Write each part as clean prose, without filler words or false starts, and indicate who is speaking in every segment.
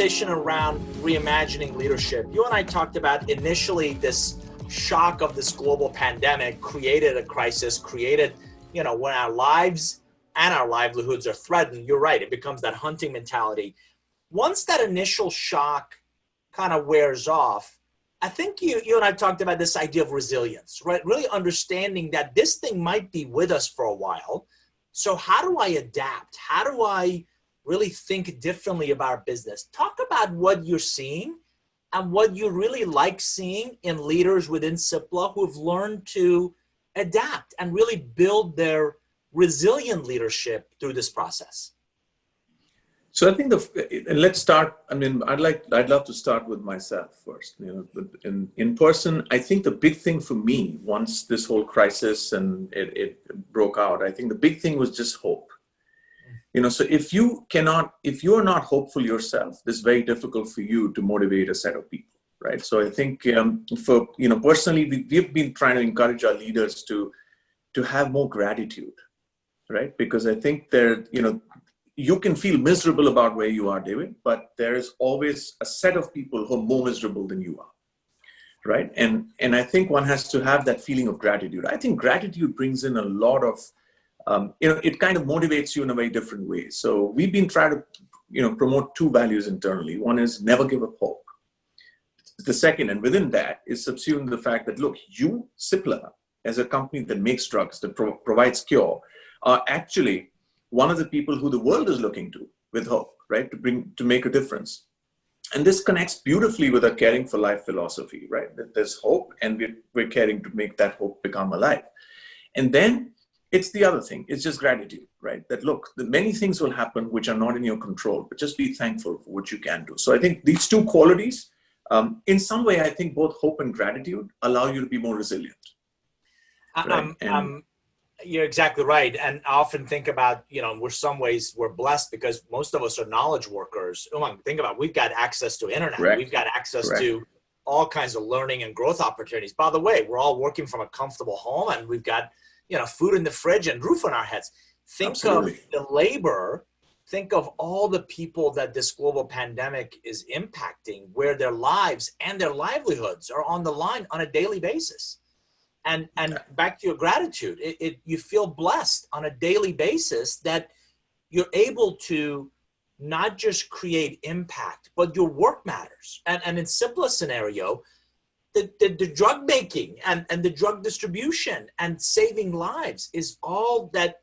Speaker 1: conversation around reimagining leadership. You and I talked about initially this shock of this global pandemic created a crisis, created, when our lives and our livelihoods are threatened, you're right, it becomes that hunting mentality. Once that initial shock kind of wears off, I think you and I talked about this idea of resilience, right? Really understanding that this thing might be with us for a while. So how do I adapt? How do I really think differently about business? Talk about what you're seeing and what you really like seeing in leaders within Cipla who've learned to adapt and really build their resilient leadership through this process.
Speaker 2: So I think let's start. I mean, I'd love to start with myself first. In person, I think the big thing for me once this whole crisis and it broke out, I think the big thing was just hope. So if you are not hopeful yourself, it's very difficult for you to motivate a set of people, right? So I think personally, we've been trying to encourage our leaders to have more gratitude, right? Because I think you can feel miserable about where you are, David, but there is always a set of people who are more miserable than you are, right? And I think one has to have that feeling of gratitude. I think gratitude brings in a lot of it kind of motivates you in a very different way. So we've been trying to, promote two values internally. One is never give up hope. The second, and within that, is subsume the fact that, look, you, Cipla, as a company that makes drugs, that provides cure, are actually one of the people who the world is looking to with hope, right? To make a difference. And this connects beautifully with our caring for life philosophy, right? That there's hope and we're caring to make that hope become alive. And then it's the other thing. It's just gratitude, right? That look, many things will happen which are not in your control, but just be thankful for what you can do. So I think these two qualities, in some way, I think both hope and gratitude allow you to be more resilient.
Speaker 1: Right? You're exactly right. And I often think about, we're blessed because most of us are knowledge workers. Think about it. We've got access to internet.
Speaker 2: Correct.
Speaker 1: We've got access
Speaker 2: Correct.
Speaker 1: to all kinds of learning and growth opportunities. By the way, we're all working from a comfortable home and we've got food in the fridge and roof on our heads. Think
Speaker 2: Absolutely.
Speaker 1: of the labor, think of all the people that this global pandemic is impacting, where their lives and their livelihoods are on the line on a daily basis. And back to your gratitude, you feel blessed on a daily basis that you're able to not just create impact, but your work matters. And in simplest scenario, the drug making and the drug distribution and saving lives is all that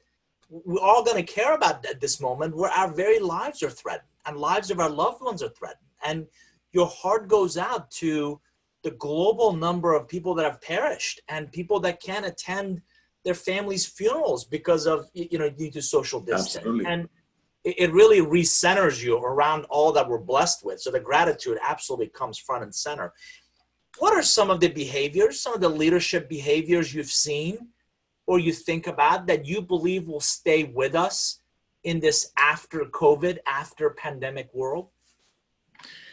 Speaker 1: we're all going to care about at this moment, where our very lives are threatened and lives of our loved ones are threatened. And your heart goes out to the global number of people that have perished and people that can't attend their families' funerals because of, due to social distance.
Speaker 2: Absolutely.
Speaker 1: And it really recenters you around all that we're blessed with. So the gratitude absolutely comes front and center. What are some of the behaviors, some of the leadership behaviors you've seen or you think about that you believe will stay with us in this after COVID, after pandemic world?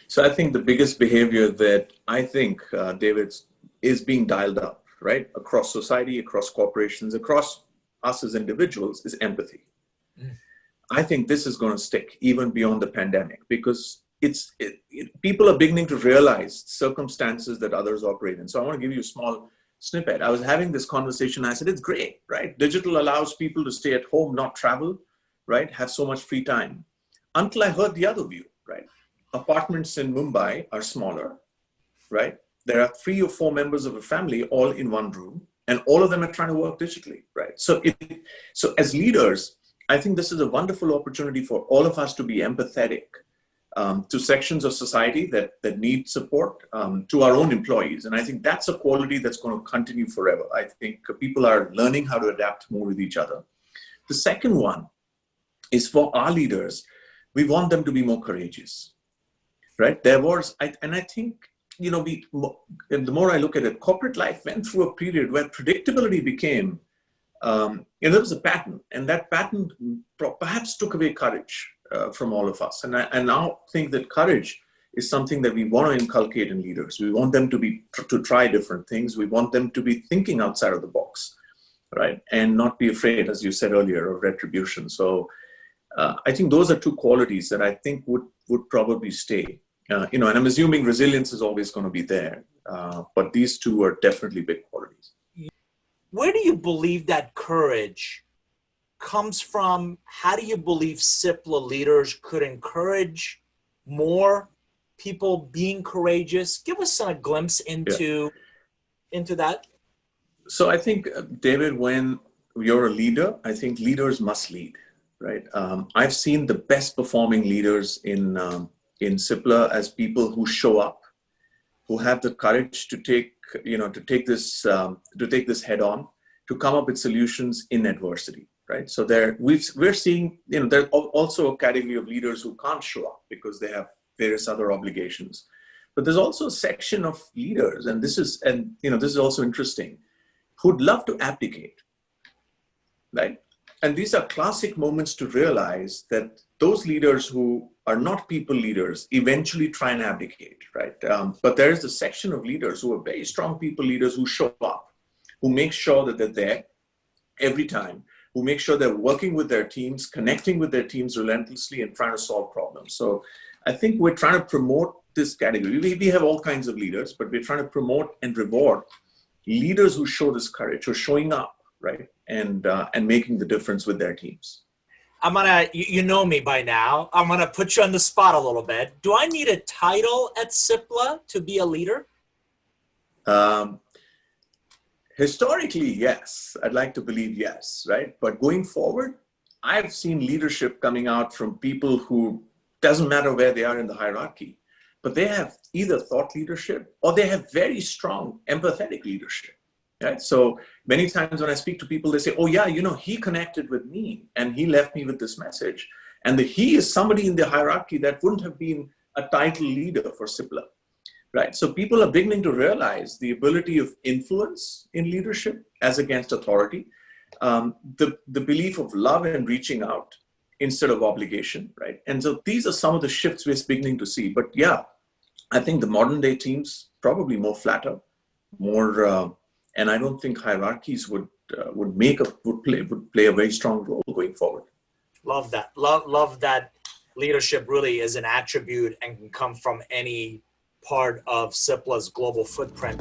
Speaker 2: So I think the biggest behavior that I think, David, is being dialed up, right? Across society, across corporations, across us as individuals is empathy. I think this is going to stick even beyond the pandemic because people are beginning to realize circumstances that others operate in. So I want to give you a small snippet. I was having this conversation. I said, it's great, right? Digital allows people to stay at home, not travel, right? Have so much free time. Until I heard the other view, right? Apartments in Mumbai are smaller, right? There are 3 or 4 members of a family all in one room, and all of them are trying to work digitally, right? So as leaders, I think this is a wonderful opportunity for all of us to be empathetic to sections of society that need support, to our own employees. And I think that's a quality that's going to continue forever. I think people are learning how to adapt more with each other. The second one is for our leaders, we want them to be more courageous, right? I think, the more I look at it, corporate life went through a period where predictability became, there was a pattern, and that pattern perhaps took away courage from all of us. And I now think that courage is something that we want to inculcate in leaders. We want them to try different things. We want them to be thinking outside of the box, right? And not be afraid, as you said earlier, of retribution. So I think those are two qualities that I think would would probably stay. And I'm assuming resilience is always going to be there. But these two are definitely big qualities.
Speaker 1: Where do you believe that courage comes from? How do you believe Cipla leaders could encourage more people being courageous? Give us a glimpse into that.
Speaker 2: So I think, David, when you're a leader, I think leaders must lead, right? I've seen the best performing leaders in Cipla as people who show up, who have the courage to take this head on, to come up with solutions in adversity, right? So we're seeing, there's also a category of leaders who can't show up because they have various other obligations. But there's also a section of leaders, and this is also interesting, who'd love to abdicate, right? And these are classic moments to realize that those leaders who are not people leaders eventually try and abdicate, right? But there is a section of leaders who are very strong people leaders who show up, who make sure that they're there every time, who make sure they're working with their teams, connecting with their teams relentlessly and trying to solve problems. So I think we're trying to promote this category. We have all kinds of leaders, but we're trying to promote and reward leaders who show this courage, who are showing up, right? And making the difference with their teams.
Speaker 1: You know me by now. I'm gonna put you on the spot a little bit. Do I need a title at Cipla to be a leader?
Speaker 2: Historically, yes. I'd like to believe yes, right? But going forward, I've seen leadership coming out from people who, doesn't matter where they are in the hierarchy, but they have either thought leadership or they have very strong empathetic leadership, right? So many times when I speak to people, they say, oh yeah, he connected with me and he left me with this message. And he is somebody in the hierarchy that wouldn't have been a title leader for Cipla, right? So people are beginning to realize the ability of influence in leadership as against authority, the belief of love and reaching out instead of obligation, right? And so these are some of the shifts we're beginning to see. But yeah, I think the modern day teams probably more flatter, more, and I don't think hierarchies would play a very strong role going forward.
Speaker 1: Love that. Love that leadership really is an attribute and can come from any part of Cipla's global footprint.